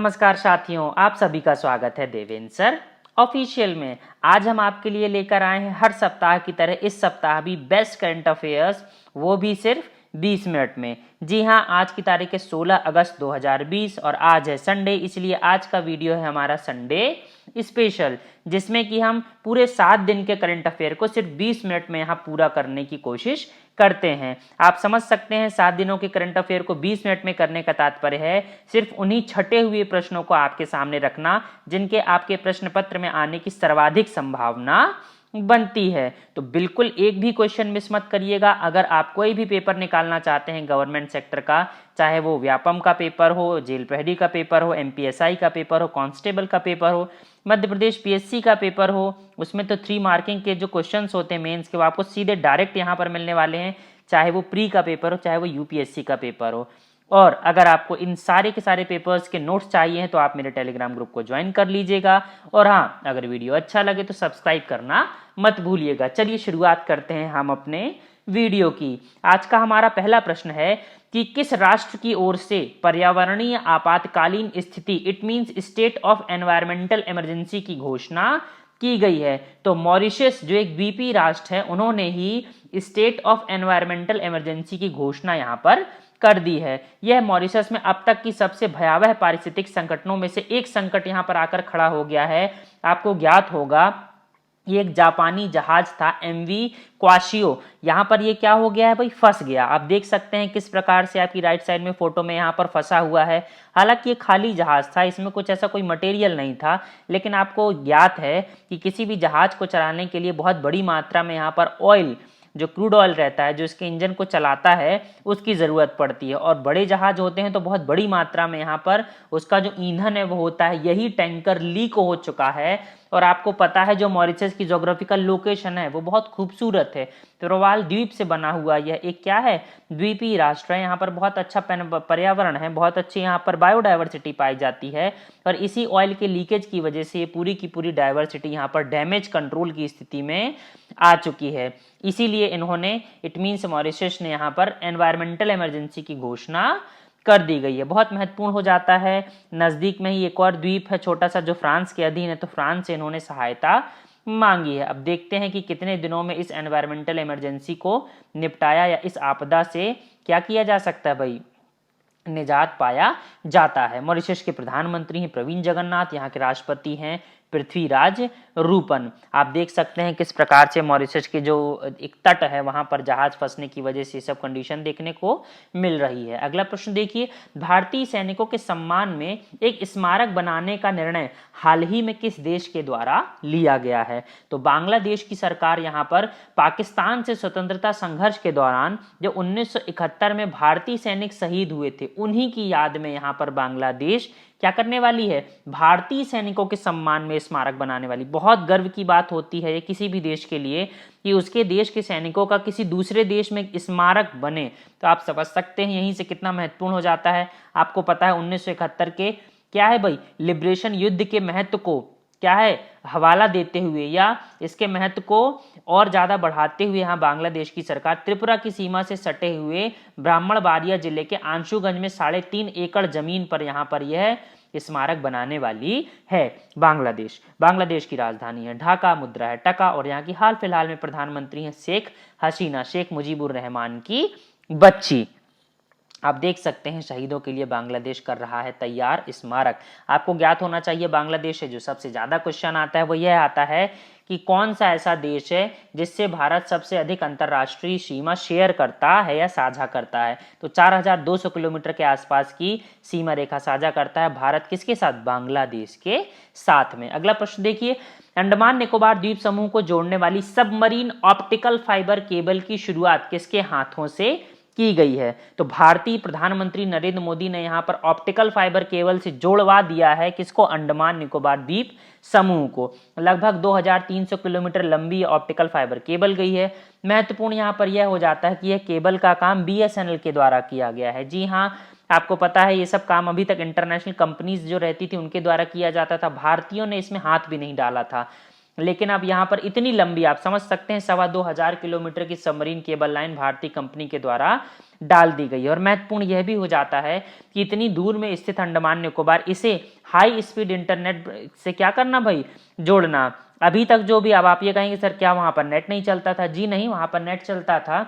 नमस्कार साथियों, आप सभी का स्वागत है देवेंद्र सर ऑफिशियल में। आज हम आपके लिए लेकर आए हैं हर सप्ताह की तरह इस सप्ताह भी बेस्ट करंट अफेयर्स, वो भी सिर्फ 20 मिनट में। जी हाँ, आज की तारीख है 16 अगस्त 2020 और आज है संडे, इसलिए आज का वीडियो है हमारा संडे स्पेशल, जिसमें कि हम पूरे 7 दिन के करंट अफेयर को सिर्फ 20 मिनट में यहाँ पूरा करने की कोशिश करते हैं। आप समझ सकते हैं 7 दिनों के करंट अफेयर को 20 मिनट में करने का तात्पर्य है सिर्फ उन्हीं छटे हुए प्रश्नों को आपके सामने रखना जिनके आपके प्रश्न पत्र में आने की सर्वाधिक संभावना बनती है। तो बिल्कुल एक भी क्वेश्चन मिस मत करिएगा। अगर आप कोई भी पेपर निकालना चाहते हैं गवर्नमेंट सेक्टर का, चाहे वो व्यापम का पेपर हो, जेल प्रहरी का पेपर हो, एमपीएसआई का पेपर हो, कांस्टेबल का पेपर हो, मध्य प्रदेश पीएससी का पेपर हो, उसमें तो 3 मार्किंग के जो क्वेश्चंस होते हैं मेंस के वो आपको सीधे डायरेक्ट यहाँ पर मिलने वाले हैं, चाहे वो प्री का पेपर हो, चाहे वो यूपीएससी का पेपर हो। और अगर आपको इन सारे के सारे पेपर्स के नोट्स चाहिए हैं तो आप मेरे टेलीग्राम ग्रुप को ज्वाइन कर लीजिएगा। और हाँ, अगर वीडियो अच्छा लगे तो सब्सक्राइब करना मत भूलिएगा। चलिए शुरुआत करते हैं हम अपने वीडियो की। आज का हमारा पहला प्रश्न है कि किस राष्ट्र की ओर से पर्यावरणीय आपातकालीन स्थिति it means state of environmental emergency की घोषणा की गई है। तो मॉरिशस जो एक द्वीपीय राष्ट्र है, उन्होंने ही स्टेट ऑफ एनवायरमेंटल इमरजेंसी की घोषणा यहाँ पर कर दी है। यह मॉरिशस में अब तक की सबसे भयावह पारिस्थितिक संकटों में से एक संकट यहाँ पर आकर खड़ा हो गया है। आपको ज्ञात होगा ये एक जापानी जहाज था एमवी क्वाशियो, यहाँ पर ये क्या हो गया है भाई, फंस गया। आप देख सकते हैं किस प्रकार से आपकी राइट साइड में फोटो में यहाँ पर फंसा हुआ है। हालांकि ये खाली जहाज था, इसमें कुछ ऐसा कोई मटेरियल नहीं था, लेकिन आपको ज्ञात है कि किसी भी जहाज को चलाने के लिए बहुत बड़ी मात्रा में यहाँ पर ऑयल, जो क्रूड ऑयल रहता है, जो इसके इंजन को चलाता है, उसकी ज़रूरत पड़ती है। और बड़े जहाज होते हैं तो बहुत बड़ी मात्रा में यहाँ पर उसका जो ईंधन है वो होता है। यही टैंकर लीक हो चुका है। और आपको पता है जो मॉरिशस की ज्योग्राफिकल लोकेशन है वो बहुत खूबसूरत है। प्रवाल द्वीप से बना हुआ यह एक क्या है, द्वीपीय राष्ट्र है। यहाँ पर बहुत अच्छा पर्यावरण है, बहुत अच्छी यहाँ पर बायोडाइवर्सिटी पाई जाती है। और इसी ऑयल के लीकेज की वजह से ये पूरी की पूरी डाइवर्सिटी यहाँ पर डैमेज कंट्रोल की स्थिति में आ चुकी है। इसीलिए इन्होंने इट मीन्स मॉरिशस ने यहाँ पर एनवायरमेंटल इमरजेंसी की घोषणा कर दी गई है। बहुत महत्वपूर्ण हो जाता है। नजदीक में ही एक और द्वीप है छोटा सा जो फ्रांस के अधीन है, तो फ्रांस से इन्होंने सहायता मांगी है। अब देखते हैं कि कितने दिनों में इस एनवायरमेंटल इमरजेंसी को निपटाया या इस आपदा से क्या किया जा सकता है भाई, निजात पाया जाता है। मॉरिशस के प्रधानमंत्री हैं प्रवीण जगन्नाथ, यहाँ के राष्ट्रपति हैं पृथ्वीराज रूपन। आप देख सकते हैं किस प्रकार से मॉरिशस के जो एक तट है वहां पर जहाज फंसने की वजह से सब कंडीशन देखने को मिल रही है। अगला प्रश्न देखिए, भारतीय सैनिकों के सम्मान में एक स्मारक बनाने का निर्णय हाल ही में किस देश के द्वारा लिया गया है? तो बांग्लादेश की सरकार यहाँ पर पाकिस्तान से स्वतंत्रता संघर्ष के दौरान जो 1971 में भारतीय सैनिक शहीद हुए थे, उन्हीं की याद में यहाँ पर बांग्लादेश क्या करने वाली है, भारतीय सैनिकों के सम्मान में स्मारक बनाने वाली। बहुत गर्व की बात होती है ये किसी भी देश के लिए कि उसके देश के सैनिकों का किसी दूसरे देश में स्मारक बने। तो आप समझ सकते हैं यहीं से कितना महत्वपूर्ण हो जाता है। आपको पता है 1971 के क्या है भाई, लिबरेशन युद्ध के महत्व को क्या है हवाला देते हुए या इसके महत्व को और ज्यादा बढ़ाते हुए यहाँ बांग्लादेश की सरकार त्रिपुरा की सीमा से सटे हुए ब्राह्मणबाड़िया जिले के आंशुगंज में 3.5 एकड़ जमीन पर यहाँ पर यह स्मारक बनाने वाली है। बांग्लादेश की राजधानी है ढाका, मुद्रा है टका और यहाँ की हाल फिलहाल में प्रधानमंत्री है शेख हसीना, शेख मुजीबुर रहमान की बच्ची। आप देख सकते हैं शहीदों के लिए बांग्लादेश कर रहा है तैयार स्मारक। आपको ज्ञात होना चाहिए बांग्लादेश से जो सबसे ज्यादा क्वेश्चन आता है वो यह आता है कि कौन सा ऐसा देश है जिससे भारत सबसे अधिक अंतरराष्ट्रीय सीमा शेयर करता है या साझा करता है। तो 4200 किलोमीटर के आसपास की सीमा रेखा साझा करता है भारत किसके साथ, बांग्लादेश के साथ में। अगला प्रश्न देखिए, अंडमान निकोबार द्वीप समूह को जोड़ने वाली सबमरीन ऑप्टिकल फाइबर केबल की शुरुआत किसके हाथों से की गई है? तो भारतीय प्रधानमंत्री नरेंद्र मोदी ने यहां पर ऑप्टिकल फाइबर केबल से जोड़वा दिया है किसको, अंडमान निकोबार द्वीप समूह को। लगभग 2300 किलोमीटर लंबी ऑप्टिकल फाइबर केबल गई है। महत्वपूर्ण यहां पर यह हो जाता है कि यह केबल का काम बीएसएनएल के द्वारा किया गया है। जी हां, आपको पता है ये सब काम अभी तक इंटरनेशनल कंपनीज जो रहती थी उनके द्वारा किया जाता था, भारतीयों ने इसमें हाथ भी नहीं डाला था। लेकिन अब यहाँ पर इतनी लंबी, आप समझ सकते हैं 2,2500 किलोमीटर की सबमरीन केबल लाइन भारतीय कंपनी के द्वारा डाल दी गई है। और महत्वपूर्ण यह भी हो जाता है कि इतनी दूर में स्थित अंडमान निकोबार, इसे हाई स्पीड इंटरनेट से क्या करना भाई, जोड़ना। अभी तक जो भी, अब आप ये कहेंगे सर क्या वहां पर नेट नहीं चलता था? जी नहीं, वहां पर नेट चलता था,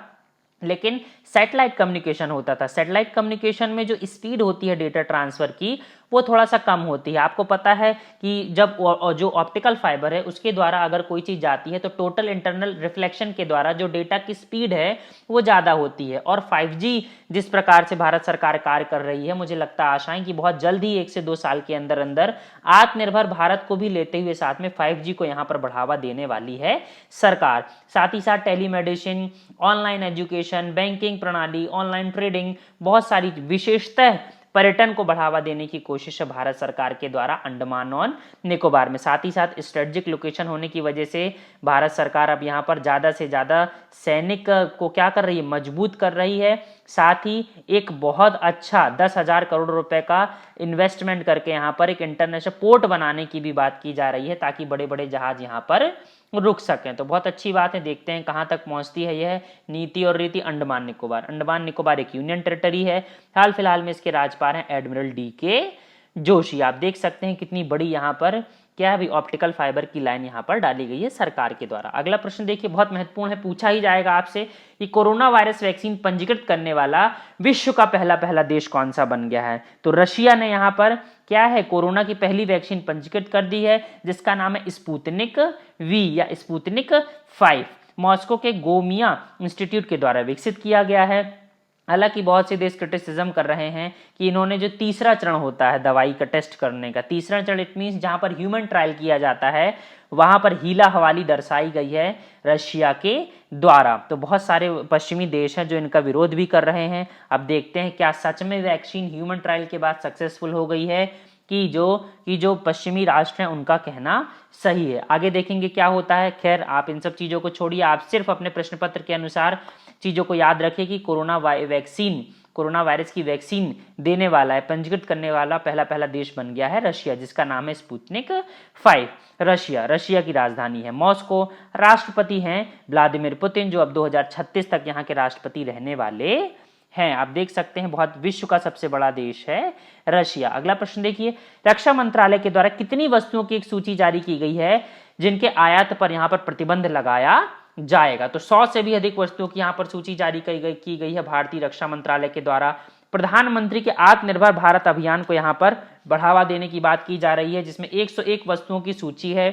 लेकिन सैटेलाइट कम्युनिकेशन होता था। सैटेलाइट कम्युनिकेशन में जो स्पीड होती है डेटा ट्रांसफर की, वो थोड़ा सा कम होती है। आपको पता है कि जब जो ऑप्टिकल फाइबर है उसके द्वारा अगर कोई चीज जाती है तो टोटल इंटरनल रिफ्लेक्शन के द्वारा जो डेटा की स्पीड है वो ज्यादा होती है। और 5G जिस प्रकार से भारत सरकार कार्य कर रही है, मुझे लगता है आशाएं कि बहुत जल्द ही 1 से 2 साल के अंदर अंदर आत्मनिर्भर भारत को भी लेते हुए साथ में 5G को यहाँ पर बढ़ावा देने वाली है सरकार। साथ ही साथ टेलीमेडिसिन, ऑनलाइन एजुकेशन, बैंकिंग प्रणाली, ऑनलाइन ट्रेडिंग, बहुत सारी विशेषतः पर्यटन को बढ़ावा देने की कोशिश है भारत सरकार के द्वारा अंडमान और निकोबार में। साथ ही साथ स्ट्रेटेजिक लोकेशन होने की वजह से भारत सरकार अब यहाँ पर ज्यादा से ज्यादा सैनिक को क्या कर रही है, मजबूत कर रही है। साथ ही एक बहुत अच्छा 10,000 करोड़ रुपए का इन्वेस्टमेंट करके यहाँ पर एक इंटरनेशनल पोर्ट बनाने की भी बात की जा रही है, ताकि बड़े बड़े जहाज यहाँ पर रुक सकें। तो बहुत अच्छी बात है, देखते हैं कहाँ तक पहुंचती है यह नीति और रीति। अंडमान निकोबार, अंडमान निकोबार एक यूनियन टेरिटरी है। हाल फिलहाल में इसके राज्यपाल हैं एडमिरल DK जोशी। आप देख सकते हैं कितनी बड़ी यहाँ पर क्या है, ऑप्टिकल फाइबर की लाइन यहाँ पर डाली गई है सरकार के द्वारा। अगला प्रश्न देखिए, बहुत महत्वपूर्ण है, पूछा ही जाएगा आपसे कि कोरोना वायरस वैक्सीन पंजीकृत करने वाला विश्व का पहला देश कौन सा बन गया है? तो रशिया ने यहाँ पर क्या है, कोरोना की पहली वैक्सीन पंजीकृत कर दी है, जिसका नाम है स्पुतनिक V या स्पुतनिक 5। मॉस्को के गोमिया इंस्टीट्यूट के द्वारा विकसित किया गया है। हालांकि बहुत से देश क्रिटिसिज्म कर रहे हैं कि इन्होंने जो तीसरा चरण होता है दवाई का टेस्ट करने का, तीसरा चरण इट मीन्स जहां पर ह्यूमन ट्रायल किया जाता है, वहां पर हीला हवाली दर्शाई गई है रशिया के द्वारा। तो बहुत सारे पश्चिमी देश हैं जो इनका विरोध भी कर रहे हैं। अब देखते हैं क्या सच में वैक्सीन ह्यूमन ट्रायल के बाद सक्सेसफुल हो गई है कि जो पश्चिमी राष्ट्र हैं उनका कहना सही है। आगे देखेंगे क्या होता है। खैर आप इन सब चीजों को छोड़िए, आप सिर्फ अपने प्रश्न पत्र के अनुसार चीजों को याद रखिए कि कोरोना वायरस की वैक्सीन देने वाला है, पंजीकृत करने वाला पहला देश बन गया है रशिया, जिसका नाम है स्पुतनिक 5। रशिया की राजधानी है मॉस्को। राष्ट्रपति हैं व्लादिमीर पुतिन, जो अब 2036 तक यहाँ के राष्ट्रपति रहने वाले हैं। आप देख सकते हैं बहुत विश्व का सबसे बड़ा देश है रशिया। अगला प्रश्न देखिए, रक्षा मंत्रालय के द्वारा कितनी वस्तुओं की एक सूची जारी की गई है जिनके आयात पर यहाँ पर प्रतिबंध लगाया जाएगा? तो 100 से भी अधिक वस्तुओं की यहाँ पर सूची जारी की गई है भारतीय रक्षा मंत्रालय के द्वारा। प्रधानमंत्री के आत्मनिर्भर भारत अभियान को यहाँ पर बढ़ावा देने की बात की जा रही है, जिसमें 101 वस्तुओं की सूची है,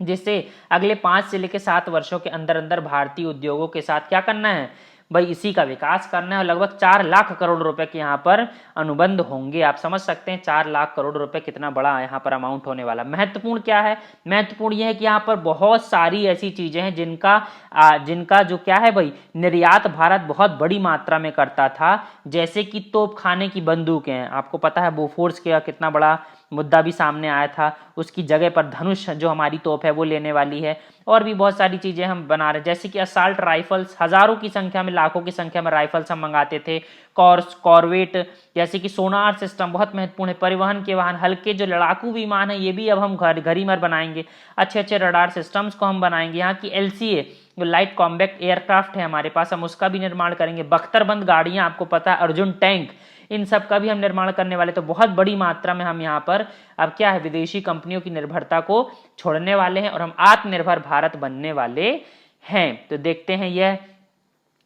जिससे अगले 5 से लेकर 7 वर्षों के अंदर अंदर भारतीय उद्योगों के साथ क्या करना है भाई, इसी का विकास करना है। और लगभग 4 लाख करोड़ रुपए के यहाँ पर अनुबंध होंगे। आप समझ सकते हैं 4 लाख करोड़ रुपए कितना बड़ा यहाँ पर अमाउंट होने वाला। महत्वपूर्ण क्या है, महत्वपूर्ण यह है कि यहाँ पर बहुत सारी ऐसी चीजें हैं जिनका जो क्या है भाई, निर्यात भारत बहुत बड़ी मात्रा में करता था, जैसे कि तोपखाने की बंदूकें हैं। आपको पता है बोफोर्स का कितना बड़ा मुद्दा भी सामने आया था, उसकी जगह पर धनुष जो हमारी तोप है वो लेने वाली है। और भी बहुत सारी चीजें हम बना रहे हैं, जैसे कि असाल्ट राइफल्स, हजारों की संख्या में, लाखों की संख्या में राइफल्स हम मंगाते थे। कॉर्वेट, जैसे कि सोनार सिस्टम बहुत महत्वपूर्ण है। परिवहन के वाहन, हल्के जो लड़ाकू विमान है ये भी अब हम घर ही मर बनाएंगे। अच्छे अच्छे रडार सिस्टम्स को हम बनाएंगे। यहाँ की LCA जो लाइट कॉम्बैक्ट एयरक्राफ्ट है हमारे पास, हम उसका भी निर्माण करेंगे। बख्तरबंद गाड़ियां, आपको पता है अर्जुन टैंक, इन सब का भी हम निर्माण करने वाले। तो बहुत बड़ी मात्रा में हम यहाँ पर अब क्या है, विदेशी कंपनियों की निर्भरता को छोड़ने वाले हैं और हम आत्मनिर्भर भारत बनने वाले हैं। तो देखते हैं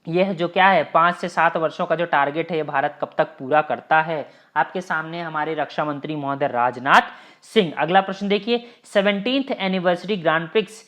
यह जो क्या है 5 से 7 वर्षों का जो टारगेट है ये भारत कब तक पूरा करता है। आपके सामने हमारे रक्षा मंत्री महोदय राजनाथ सिंह। अगला प्रश्न देखिए, 17th एनिवर्सरी ग्रांड प्रिक्स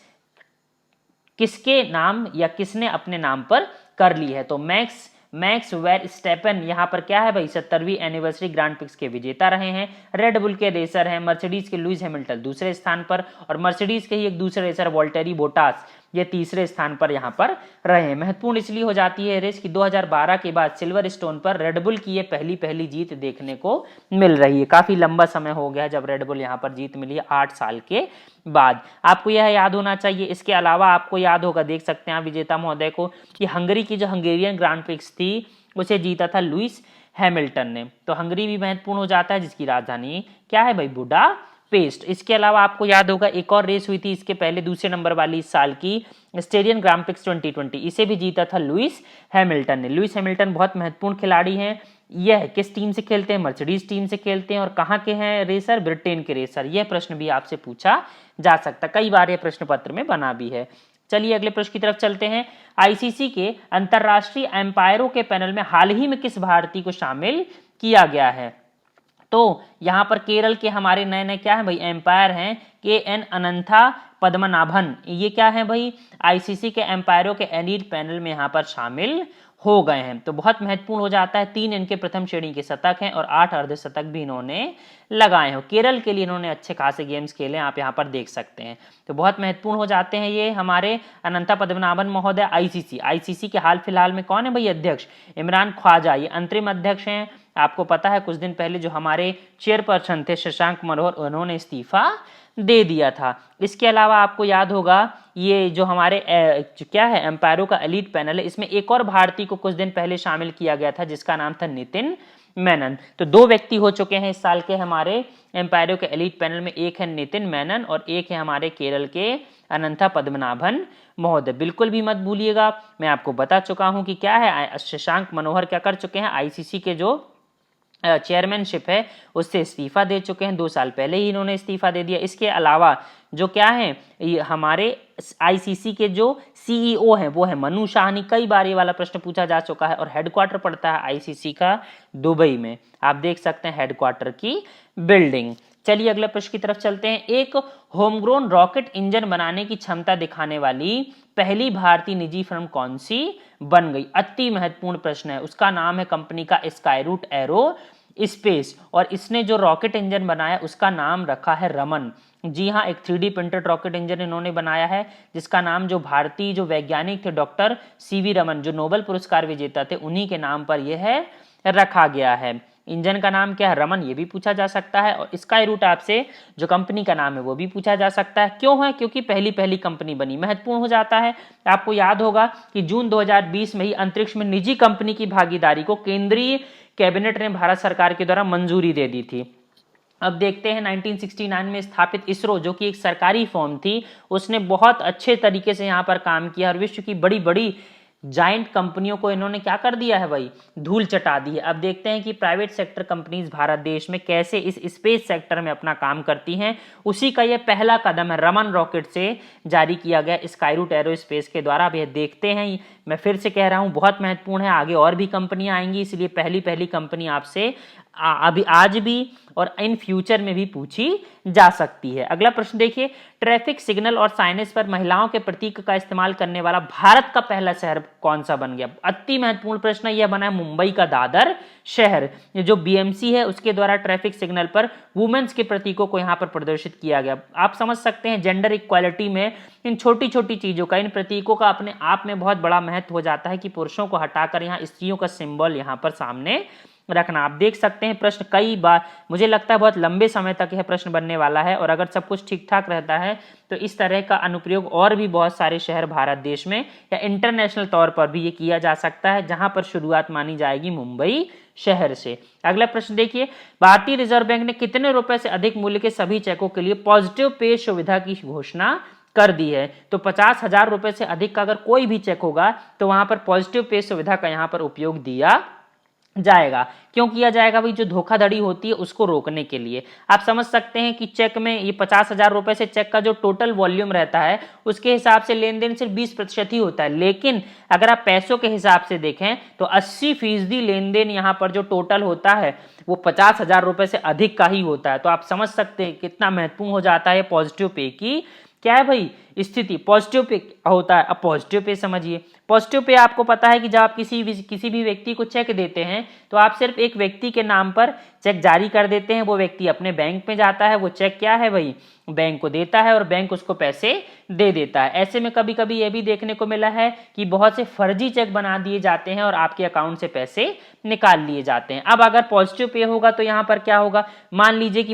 किसके नाम या किसने अपने नाम पर कर ली है? तो मैक्स वेरस्टैपेन यहाँ पर क्या है भाई, 70वीं एनिवर्सरी ग्रांड प्रिक्स के विजेता रहे हैं। रेड बुल के रेसर हैं। मर्सिडीज के लुइस हैमिल्टन दूसरे स्थान पर, और मर्सिडीज के ही एक दूसरे रेसर वॉल्टेरी बोटास ये तीसरे स्थान पर यहाँ पर रहे हैं। महत्वपूर्ण इसलिए हो जाती है रेस कि 2012 के बाद सिल्वर स्टोन पर रेडबुल की ये पहली जीत देखने को मिल रही है। काफी लंबा समय हो गया जब रेडबुल यहाँ पर जीत मिली है, 8 साल के बाद। आपको यह याद होना चाहिए। इसके अलावा आपको याद होगा, देख सकते हैं आप विजेता महोदय को, कि हंगरी की जो हंगेरियन ग्रांड प्रिक्स थी उसे जीता था लुइस हैमिल्टन ने। तो हंगरी भी महत्वपूर्ण हो जाता है, जिसकी राजधानी क्या है भाई, बुडापेस्ट। इसके अलावा आपको याद होगा एक और रेस हुई थी इसके पहले, दूसरे नंबर वाली इस साल की, स्टेडियन ग्रांड प्रिक्स 2020, इसे भी जीता था लुइस हैमिल्टन ने। लुइस हैमिल्टन बहुत महत्वपूर्ण खिलाड़ी हैं यह किस टीम से खेलते हैं? मर्सिडीज टीम से खेलते हैं। और कहाँ के हैं रेसर? ब्रिटेन के रेसर। यह प्रश्न भी आपसे पूछा जा सकता, कई बार यह प्रश्न पत्र में बना भी है। चलिए अगले प्रश्न की तरफ चलते हैं। आईसीसी के अंतरराष्ट्रीय एम्पायरों के पैनल में हाल ही में किस भारतीय को शामिल किया गया है? तो यहाँ पर केरल के हमारे नए नए क्या है भाई एम्पायर हैं, KN अनंथा पद्मनाभन। ये क्या है भाई? आईसीसी के एम्पायरों के एलीट पैनल में यहाँ पर शामिल हो गए हैं। तो बहुत महत्वपूर्ण हो जाता है। 3 इनके प्रथम श्रेणी के शतक हैं और 8 अर्धशतक भी इन्होंने लगाए हैं। केरल के लिए इन्होंने अच्छे खासे गेम्स खेले, आप यहाँ पर देख सकते हैं। तो बहुत महत्वपूर्ण हो जाते हैं ये हमारे अनंता पद्मनाभन महोदय। आईसीसी के हाल फिलहाल में कौन है भाई अध्यक्ष? इमरान ख्वाजा, ये अंतरिम अध्यक्ष हैं। आपको पता है कुछ दिन पहले जो हमारे चेयरपर्सन थे शशांक मनोहर, उन्होंने इस्तीफा दे दिया था। इसके अलावा आपको याद होगा ये जो हमारे क्या है एम्पायरों का एलीट पैनल है, इसमें एक और भारतीय को कुछ दिन पहले शामिल किया गया था जिसका नाम था नितिन मेनन। तो 2 व्यक्ति हो चुके हैं इस साल के हमारे एम्पायरों के एलीट पैनल में, एक है नितिन मेनन और एक है हमारे केरल के अनंता पद्मनाभन महोदय। बिल्कुल भी मत भूलिएगा, मैं आपको बता चुका हूं कि क्या है शशांक मनोहर क्या कर चुके हैं, आईसीसी के जो चेयरमैनशिप है उससे इस्तीफा दे चुके हैं। 2 साल पहले ही इन्होंने इस्तीफा दे दिया। इसके अलावा जो क्या है हमारे आईसीसी के जो सीईओ हैं वो है मनु शाहनी। कई बार ये वाला प्रश्न पूछा जा चुका है और हेडक्वार्टर पड़ता है आईसीसी का दुबई में। आप देख सकते हैं हेडक्वार्टर की बिल्डिंग। चलिए अगले प्रश्न की तरफ चलते हैं। एक होमग्रोन रॉकेट इंजन बनाने की क्षमता दिखाने वाली पहली भारतीय निजी फर्म कौन सी बन गई? अति महत्वपूर्ण प्रश्न है। उसका नाम है कंपनी का स्काईरूट एरो स्पेस और इसने जो रॉकेट इंजन बनाया उसका नाम रखा है रमन। जी हाँ, एक 3D प्रिंटेड रॉकेट इंजन इन्होंने बनाया है जिसका नाम जो भारतीय जो वैज्ञानिक थे डॉक्टर सीवी रमन जो नोबेल पुरस्कार विजेता थे उन्हीं के नाम पर यह है रखा गया है। इंजन का नाम क्या है? रमन। ये भी पूछा जा सकता है और स्काई रूट आपसे जो कंपनी का नाम है वो भी पूछा जा सकता है। क्यों है? क्योंकि पहली कंपनी बनी। महत्वपूर्ण हो जाता है। आपको याद होगा कि जून 2020 में ही अंतरिक्ष में निजी कंपनी की भागीदारी को केंद्रीय कैबिनेट ने भारत सरकार के द्वारा मंजूरी दे दी थी। अब देखते हैं 1969 में स्थापित इसरो जो कि एक सरकारी फर्म थी, उसने बहुत अच्छे तरीके से यहाँ पर काम किया और विश्व की बड़ी बड़ी जाइंट कंपनियों को इन्होंने क्या कर दिया है भाई? धूल चटा दी है। अब देखते हैं कि प्राइवेट सेक्टर कंपनीज भारत देश में कैसे इस स्पेस सेक्टर में अपना काम करती हैं। उसी का यह पहला कदम है रमन रॉकेट से जारी किया गया स्काईरूट एरोस्पेस के द्वारा। अब यह देखते हैं, मैं फिर से कह रहा हूं बहुत महत्वपूर्ण है। आगे और भी कंपनियां आएंगी, इसलिए पहली कंपनी आपसे अभी आज भी और इन फ्यूचर में भी पूछी जा सकती है। अगला प्रश्न देखिए, ट्रैफिक सिग्नल और साइनेज पर महिलाओं के प्रतीक का इस्तेमाल करने वाला भारत का पहला शहर कौन सा बन गया? अति महत्वपूर्ण प्रश्न यह बना है मुंबई का दादर शहर। जो बीएमसी है उसके द्वारा ट्रैफिक सिग्नल पर वुमेन्स के प्रतीकों को यहाँ पर प्रदर्शित किया गया। आप समझ सकते हैं जेंडर इक्वालिटी में इन छोटी छोटी चीजों का, इन प्रतीकों का अपने आप में बहुत बड़ा महत्व हो जाता है कि पुरुषों को हटाकर यहाँ स्त्रियों का सिंबल यहाँ पर सामने रखना। आप देख सकते हैं प्रश्न कई बार, मुझे लगता है बहुत लंबे समय तक यह प्रश्न बनने वाला है और अगर सब कुछ ठीक ठाक रहता है तो इस तरह का अनुप्रयोग और भी बहुत सारे शहर भारत देश में या इंटरनेशनल तौर पर भी ये किया जा सकता है, जहां पर शुरुआत मानी जाएगी मुंबई शहर से। अगला प्रश्न देखिए, भारतीय रिजर्व बैंक ने कितने रुपए से अधिक मूल्य के सभी चेकों के लिए पॉजिटिव पे सुविधा की घोषणा कर दी है? तो 50,000 रुपए से अधिक का अगर कोई भी चेक होगा तो वहां पर पॉजिटिव पे सुविधा का यहाँ पर उपयोग दिया जाएगा। क्यों किया जाएगा भाई? जो धोखाधड़ी होती है उसको रोकने के लिए। आप समझ सकते हैं कि चेक में ये 50,000 रुपए से चेक का जो टोटल वॉल्यूम रहता है उसके हिसाब से लेन देन सिर्फ 20% ही होता है, लेकिन अगर आप पैसों के हिसाब से देखें तो 80% लेन देन यहाँ पर जो टोटल होता है वो 50,000 रुपए से अधिक का ही होता है। तो आप समझ सकते हैं कितना महत्वपूर्ण हो जाता है पॉजिटिव पे की क्या है भाई स्थिति। पॉजिटिव पे होता है। अब पॉजिटिव पे समझिए, पॉजिटिव पे आपको पता है कि जब आप किसी भी व्यक्ति को चेक देते हैं तो आप सिर्फ एक व्यक्ति के नाम पर चेक जारी कर देते हैं। वो व्यक्ति अपने बैंक में जाता है, वो चेक क्या है भाई बैंक को देता है और बैंक उसको पैसे दे देता है। ऐसे में कभी कभी ये भी देखने को मिला है कि बहुत से फर्जी चेक बना दिए जाते हैं और आपके अकाउंट से पैसे निकाल लिए जाते हैं। अब अगर पॉजिटिव पे होगा तो यहाँ पर क्या होगा, मान लीजिए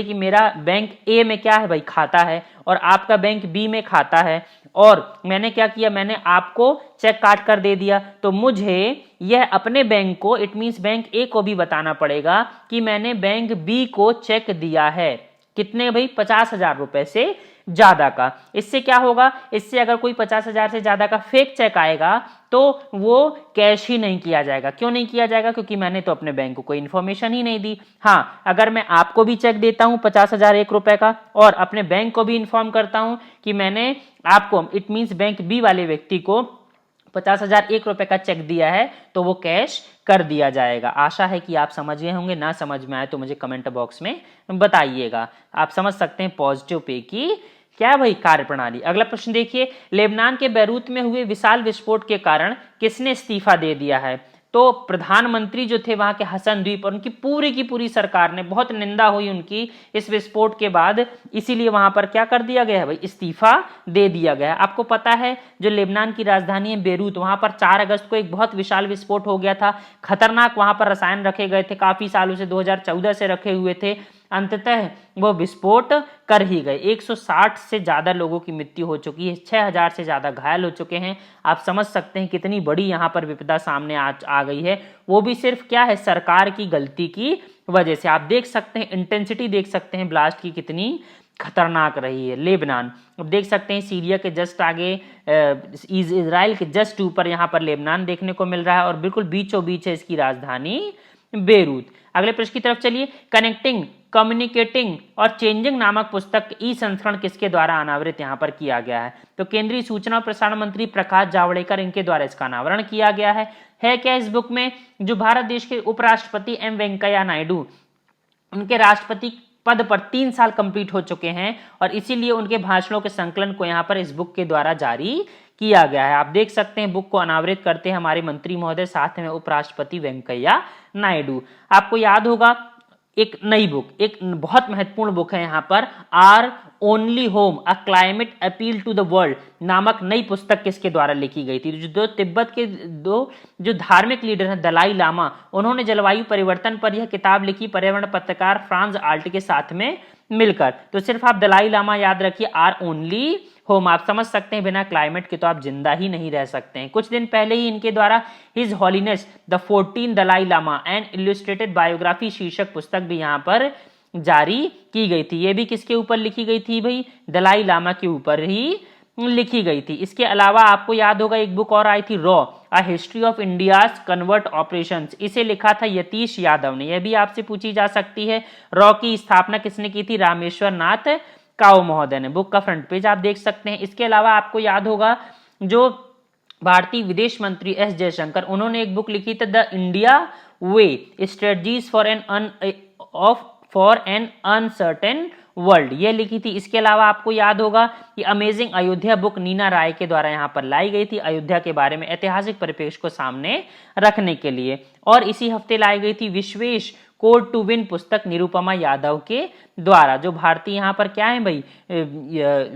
कि मेरा बैंक ए में क्या है भाई खाता है और आपका बैंक बी में खाता है और मैंने क्या किया, मैंने आपको चेक काट कर दे दिया, तो मुझे यह अपने बैंक को, इट मींस बैंक ए को भी बताना पड़ेगा कि मैंने बैंक बी को चेक दिया है। कितने भाई? 50,000 रुपए से ज्यादा का। इससे क्या होगा, इससे अगर कोई 50,000 से ज्यादा का फेक चेक आएगा तो वो कैश ही नहीं किया जाएगा। क्यों नहीं किया जाएगा? क्योंकि मैंने तो अपने बैंक को कोई इन्फॉर्मेशन ही नहीं दी। हाँ, अगर मैं आपको भी चेक देता हूं 50,001 का और अपने बैंक को भी इन्फॉर्म करता हूं कि मैंने आपको, इट मीन्स बैंक बी वाले व्यक्ति को 50,001 का चेक दिया है, तो वो कैश कर दिया जाएगा। आशा है कि आप समझ गए होंगे। ना समझ में आए तो मुझे कमेंट बॉक्स में बताइएगा। आप समझ सकते हैं पॉजिटिव पे की क्या भाई कार्यप्रणाली। अगला प्रश्न देखिए, लेबनान के बैरूत में हुए विशाल विस्फोट के कारण किसने इस्तीफा दे दिया है? तो प्रधानमंत्री जो थे वहां के हसन द्वीप और उनकी की पूरी सरकार ने, बहुत निंदा हुई उनकी इस विस्फोट के बाद, इसीलिए वहां पर क्या कर दिया गया है भाई, इस्तीफा दे दिया गया है। आपको पता है जो लेबनान की राजधानी है बेरूत, वहां पर 4 अगस्त को एक बहुत विशाल विस्फोट हो गया था। खतरनाक वहां पर रसायन रखे गए थे, काफी सालों से 2014 से रखे हुए थे। अंततः वो विस्फोट कर ही गए। 160 से ज्यादा लोगों की मृत्यु हो चुकी है, 6,000 से ज्यादा घायल हो चुके हैं। आप समझ सकते हैं कितनी बड़ी यहाँ पर विपदा सामने आ गई है। वो भी सिर्फ क्या है, सरकार की गलती की वजह से। आप देख सकते हैं, इंटेंसिटी देख सकते हैं ब्लास्ट की कितनी खतरनाक रही है। लेबनान, अब देख सकते हैं सीरिया के जस्ट आगे, इजराइल के जस्ट ऊपर यहाँ पर लेबनान देखने को मिल रहा है और बिल्कुल बीचों बीच है इसकी राजधानी बेरूत। अगले प्रश्न की तरफ चलिए, कनेक्टिंग, कम्युनिकेटिंग और चेंजिंग नामक पुस्तक ई संस्करण किसके द्वारा अनावृत यहाँ पर किया गया है? तो केंद्रीय सूचना और प्रसारण मंत्री प्रकाश जावड़ेकर, इनके द्वारा इसका अनावरण किया गया है। क्या इस बुक में? जो भारत देश के उपराष्ट्रपति एम वेंकैया नायडू, उनके राष्ट्रपति पद पर 3 साल कंप्लीट हो चुके हैं और इसीलिए उनके भाषणों के संकलन को यहाँ पर इस बुक के द्वारा जारी किया गया है। आप देख सकते हैं बुक को अनावृत करते हैं हमारे मंत्री महोदय, साथ में उपराष्ट्रपति वेंकैया नायडू। आपको याद होगा एक नई बुक, एक बहुत महत्वपूर्ण बुक है यहाँ पर, our only home a climate appeal to the world नामक नई पुस्तक किसके द्वारा लिखी गई थी? जो तिब्बत के जो धार्मिक लीडर हैं दलाई लामा, उन्होंने जलवायु परिवर्तन पर यह किताब लिखी पर्यावरण पत्रकार फ्रांज आल्ट के साथ में मिलकर। तो सिर्फ आप दलाई लामा याद रखिए, आर ओनली होम। आप समझ सकते हैं बिना क्लाइमेट के तो आप जिंदा ही नहीं रह सकते हैं। कुछ दिन पहले ही इनके द्वारा his holiness the 14 Dalai Lama and illustrated biography शीर्षक पुस्तक भी यहाँ पर जारी की गई थी। ये भी किसके ऊपर लिखी गई थी भाई? दलाई लामा के ऊपर ही लिखी गई थी। इसके अलावा आपको याद होगा एक बुक और आई थी, raw a history of India's convert operations. इसे लिखा था यतीश यादव ने। यह भी आपसे पूछी जा सकती है। रॉ की स्थापना किसने की थी? रामेश्वर नाथ काओ महोदय ने। बुक का फ्रंट पेज आप देख सकते हैं। इसके अलावा आपको याद होगा जो भारतीय विदेश मंत्री एस जयशंकर, उन्होंने एक बुक लिखी थी, the India way strategies for an uncertain world, ये लिखी थी। इसके अलावा आपको याद होगा कि अमेजिंग अयोध्या बुक नीना राय के द्वारा यहाँ पर लाई गई थी, अयोध्या के बारे में ऐतिहासिक परिप्रेक्ष्य को सामने रखने के लिए। और इसी हफ्ते लाई गई थी विश्वेश कोड टू विन पुस्तक निरुपमा यादव के द्वारा। जो भारतीय यहाँ पर क्या है भाई,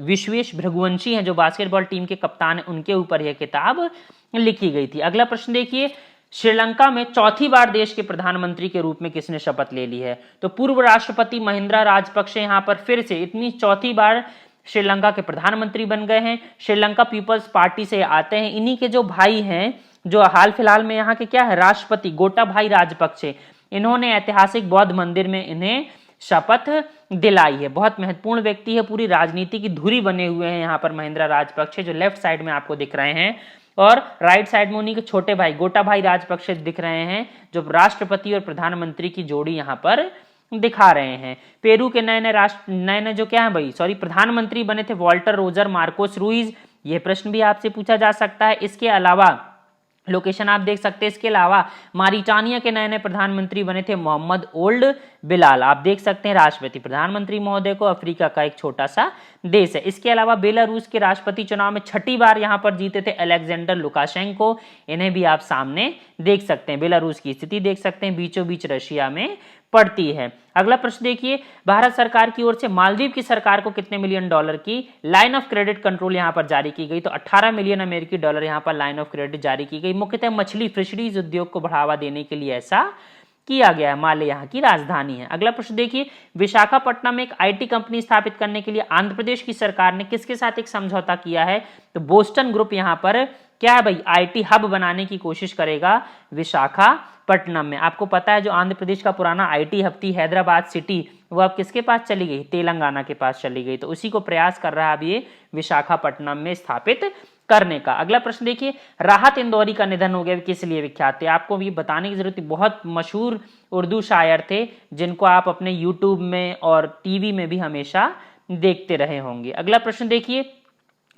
विश्वेश भृगुवंशी हैं, जो बास्केटबॉल टीम के कप्तान हैं, उनके ऊपर यह किताब लिखी गई थी। अगला प्रश्न देखिए, श्रीलंका में चौथी बार देश के प्रधानमंत्री के रूप में किसने शपथ ले ली है? तो पूर्व राष्ट्रपति महिंद्रा राजपक्षे यहाँ पर फिर से इतनी चौथी बार श्रीलंका के प्रधानमंत्री बन गए हैं। श्रीलंका पीपल्स पार्टी से आते हैं। इन्हीं के जो भाई हैं, जो हाल फिलहाल में यहाँ के क्या है, राष्ट्रपति गोटाभाई राजपक्षे, इन्होंने ऐतिहासिक बौद्ध मंदिर में इन्हें शपथ दिलाई है। बहुत महत्वपूर्ण व्यक्ति है, पूरी राजनीति की धुरी बने हुए हैं यहाँ पर महिंद्रा राजपक्षे, जो लेफ्ट साइड में आपको दिख रहे हैं, और राइट साइड में उन्हीं के छोटे भाई गोटाभाई राजपक्षे दिख रहे हैं, जो राष्ट्रपति और प्रधानमंत्री की जोड़ी यहाँ पर दिखा रहे हैं। पेरू के नए जो क्या है भाई, प्रधानमंत्री बने थे वॉल्टर रोजर मार्कोस रुइज। यह प्रश्न भी आपसे पूछा जा सकता है। इसके अलावा लोकेशन आप देख सकते हैं। इसके अलावा मारिटानिया के नए प्रधानमंत्री बने थे मोहम्मद ओल्ड बिलाल। आप देख सकते हैं राष्ट्रपति प्रधानमंत्री महोदय को, अफ्रीका का एक छोटा सा देश है। इसके अलावा बेलारूस के राष्ट्रपति चुनाव में छठी बार यहां पर जीते थे अलेक्जेंडर लुकाशेंको। इन्हें भी आप सामने देख सकते हैं। बेलारूस की स्थिति देख सकते हैं, बीचों बीच रशिया में पड़ती है। अगला प्रश्न देखिए, भारत सरकार की ओर से मालदीव की सरकार को कितने मिलियन डॉलर की लाइन ऑफ क्रेडिट कंट्रोल यहां पर जारी की गई? तो 18 मिलियन अमेरिकी डॉलर यहां पर लाइन ऑफ क्रेडिट जारी की गई। मुख्यतः मछली फिशरीज उद्योग को बढ़ावा देने के लिए ऐसा किया गया है। माले यहाँ की राजधानी है। अगला प्रश्न देखिए, विशाखापट्टनम में एक आईटी कंपनी स्थापित करने के लिए आंध्र प्रदेश की सरकार ने किसके साथ एक समझौता किया है? तो बोस्टन ग्रुप यहाँ पर क्या है भाई, आईटी हब बनाने की कोशिश करेगा विशाखापट्टनम में। आपको पता है जो आंध्र प्रदेश का पुराना आईटी हब थी हैदराबाद सिटी, वो अब किसके पास चली गई, तेलंगाना के पास चली गई। तो उसी को प्रयास कर रहा है अब ये विशाखापट्टनम में स्थापित करने का। अगला प्रश्न देखिए, राहत इंदौरी का निधन हो गया, किस लिए विख्यात थे? आपको भी बताने की जरूरत है, बहुत मशहूर उर्दू शायर थे जिनको आप अपने यूट्यूब में और टीवी में भी हमेशा देखते रहे होंगे। अगला प्रश्न देखिए,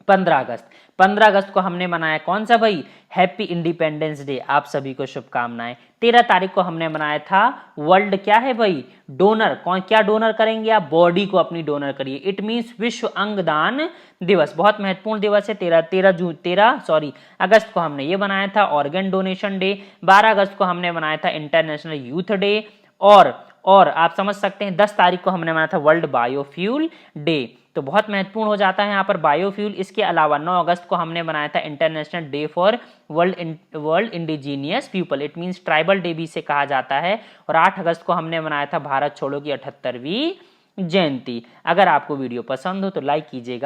15 अगस्त को हमने मनाया कौन सा भाई, हैप्पी इंडिपेंडेंस डे। आप सभी को शुभकामनाएं। 13 तारीख को हमने मनाया था वर्ल्ड क्या है भाई, डोनर। कौन क्या डोनर करेंगे आप, बॉडी को अपनी डोनर करिए। इट मींस विश्व अंगदान दिवस, बहुत महत्वपूर्ण दिवस है। 13 अगस्त को हमने ये बनाया था ऑर्गन डोनेशन डे। 12 अगस्त को हमने बनाया था इंटरनेशनल यूथ डे। और आप समझ सकते हैं 10 तारीख को हमने मनाया था वर्ल्ड बायोफ्यूल डे। तो बहुत महत्वपूर्ण हो जाता है यहाँ पर बायोफ्यूल। इसके अलावा 9 अगस्त को हमने बनाया था international day for world indigenous people, it means tribal day भी इसे कहा जाता है। और 8 अगस्त को हमने मनाया था भारत छोड़ो की 78वीं जयंती। अगर आपको वीडियो पसंद हो तो लाइक कीजिएगा।